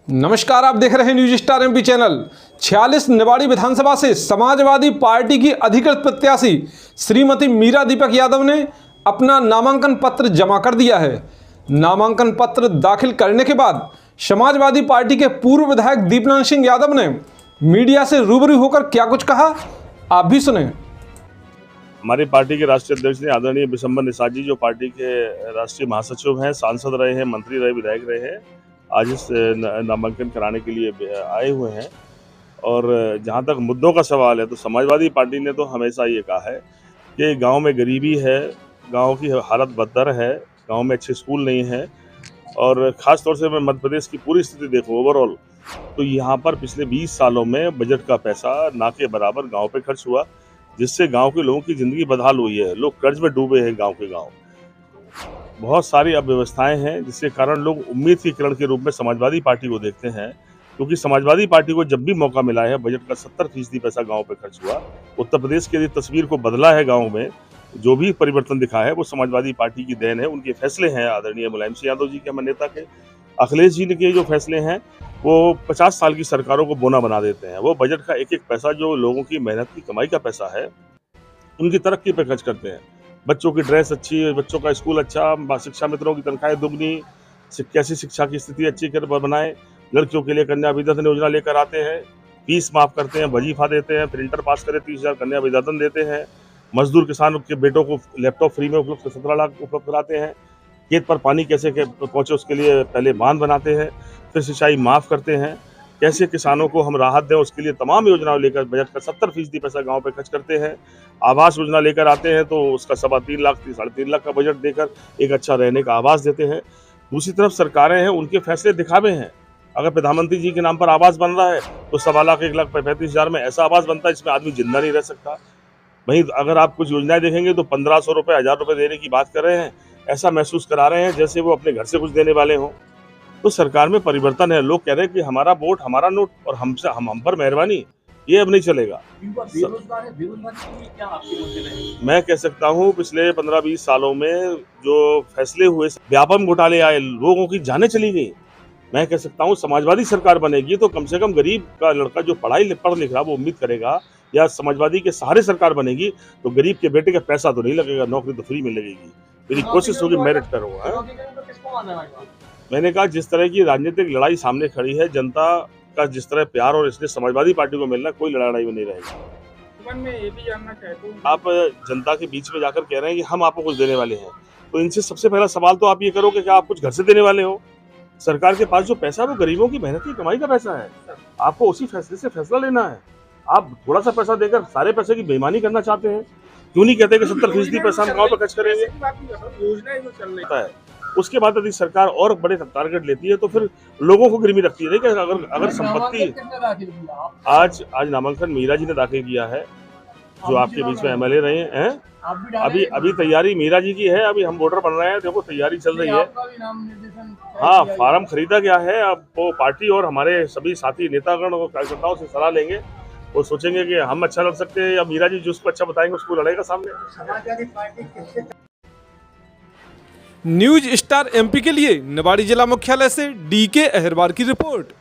नमस्कार, आप देख रहे हैं news star MP channel. 46 Niwari विधानसभा से समाजवादी पार्टी की अधिकृत प्रत्याशी श्रीमती मीरा दीपक यादव ने अपना नामांकन पत्र जमा कर दिया है। नामांकन पत्र दाखिल करने के बाद समाजवादी पार्टी के पूर्व विधायक दीपनारायण सिंह यादव ने मीडिया से रूबरू होकर क्या कुछ कहा, आप भी सुने। हमारी पार्टी के राष्ट्रीय अध्यक्ष ने आदरणीय बिशंबर निषाद जी, जो पार्टी के राष्ट्रीय महासचिव हैं, सांसद रहे हैं, मंत्री रहे, विधायक रहे हैं, आज इस नामांकन कराने के लिए आए हुए हैं। और जहां तक मुद्दों का सवाल है तो समाजवादी पार्टी ने तो हमेशा ये कहा है कि गांव में गरीबी है, गांव की हालत बदतर है, गांव में अच्छे स्कूल नहीं है। और ख़ास तौर से मैं मध्य प्रदेश की पूरी स्थिति देखूँ ओवरऑल, तो यहाँ पर पिछले 20 सालों में बजट का पैसा ना के बराबर गाँव पे खर्च हुआ, जिससे गांव के लोगों की ज़िंदगी बदहाल हुई है। लोग कर्ज में डूबे हैं गांव के गांव। बहुत सारी अव्यवस्थाएं हैं, जिसके कारण लोग उम्मीद की किरण के रूप में समाजवादी पार्टी को देखते हैं, क्योंकि समाजवादी पार्टी को जब भी मौका मिला है बजट का 70% पैसा गांव पे खर्च हुआ। उत्तर प्रदेश की तस्वीर को बदला है। गांव में जो भी परिवर्तन दिखा है वो समाजवादी पार्टी की देन है, उनके फैसले हैं। आदरणीय मुलायम सिंह यादव जी के, हमारे नेता के, अखिलेश जी के जो फैसले हैं वो 50 साल की सरकारों को बोना बना देते हैं। वो बजट का एक एक पैसा जो लोगों की मेहनत की कमाई का पैसा है, उनकी तरक्की पे खर्च करते हैं। बच्चों की ड्रेस अच्छी, बच्चों का स्कूल अच्छा, शिक्षा मित्रों की तनख्वाहें दुगनी, कैसी शिक्षा की स्थिति अच्छी कर बनाए, लड़कियों के लिए कन्या विद्याधन योजना लेकर आते हैं, फीस माफ करते हैं, वजीफा देते हैं, फिर इंटर पास करे 30,000 कन्या विद्याधन देते हैं, मजदूर किसान के बेटों को लैपटॉप फ्री में उपलब्ध 17 लाख उपलब्ध कराते हैं, खेत पर पानी कैसे पहुँचे उसके लिए पहले बांध बनाते हैं, फिर सिंचाई माफ करते हैं, कैसे किसानों को हम राहत दें उसके लिए तमाम योजनाओं लेकर बजट का 70% पैसा गांव पे खर्च करते हैं। आवास योजना लेकर आते हैं तो उसका 3.25 लाख 3.5 लाख का बजट देकर एक अच्छा रहने का आवास देते हैं। दूसरी तरफ सरकारें हैं, उनके फैसले दिखावे हैं। अगर प्रधानमंत्री जी के नाम पर आवास बन रहा है तो 1.25 लाख 1,35,000 में ऐसा आवास बनता है जिसमें आदमी जिंदा नहीं रह सकता। वहीं अगर आप कुछ योजनाएं देखेंगे तो 1,500 रुपये, 1,000 रुपये देने की बात कर रहे हैं, ऐसा महसूस करा रहे हैं जैसे वो अपने घर से कुछ देने वाले हों। तो सरकार में परिवर्तन है। लोग कह रहे हैं कि हमारा वोट हमारा नोट और हम पर मेहरबानी, ये अब नहीं चलेगा। मैं कह सकता हूँ पिछले 15-20 सालों में जो फैसले हुए, व्यापम घोटाले आए, लोगों की जानें चली गई। मैं कह सकता हूँ समाजवादी सरकार बनेगी तो कम से कम गरीब का लड़का जो पढ़ लिख रहा वो उम्मीद करेगा, या समाजवादी के सहारे सरकार बनेगी तो गरीब के बेटे का पैसा तो नहीं लगेगा, नौकरी तो फ्री में लगेगी। मेरी कोशिश होगी मेरिट करूँगा। मैंने कहा जिस तरह की राजनीतिक लड़ाई सामने खड़ी है, जनता का जिस तरह प्यार और इसलिए समाजवादी पार्टी को मिलना, कोई लड़ाई में नहीं रहेगी। मैं ये भी जानना चाहता हूँ, आप जनता के बीच में जाकर कह रहे हैं कि हम आपको कुछ देने वाले हैं, तो इनसे सबसे पहला सवाल तो आप ये करो कि क्या आप कुछ घर से देने वाले हो? सरकार के पास जो पैसा है वो गरीबों की मेहनत की कमाई का पैसा है, आपको उसी फैसले से फैसला लेना है। आप थोड़ा सा पैसा देकर सारे पैसे की बेईमानी करना चाहते हैं। क्यों नहीं कहते कि 70% पैसा हम गाँव पे खर्च करेंगे? योजनाएं जो चल रही है उसके बाद यदि सरकार और बड़े टारगेट लेती है तो फिर लोगों को गिरमी रखती है। देखिए, अगर संपत्ति आज नामांकन मीरा जी ने दाखिल किया है, जो आपके बीच में एमएलए रहे हैं। अभी तैयारी मीरा जी की है, अभी हम वोटर बन रहे हैं, देखो तैयारी चल रही है। हाँ, फार्म खरीदा गया है। अब वो पार्टी और हमारे सभी साथी नेतागण और कार्यकर्ताओं से सलाह लेंगे, वो सोचेंगे कि हम अच्छा लड़ सकते हैं या मीरा जी जिसको अच्छा बताएंगे उसको लड़ेगा सामने। न्यूज स्टार एमपी के लिए निवाड़ी जिला मुख्यालय से डीके अहिरवार की रिपोर्ट।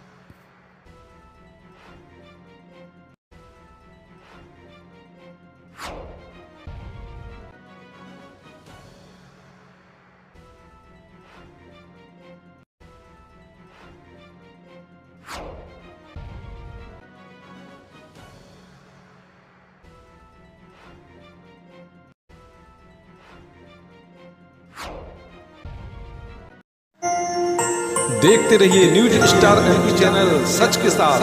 देखते रहिए न्यूज स्टार एमपी चैनल, सच के साथ।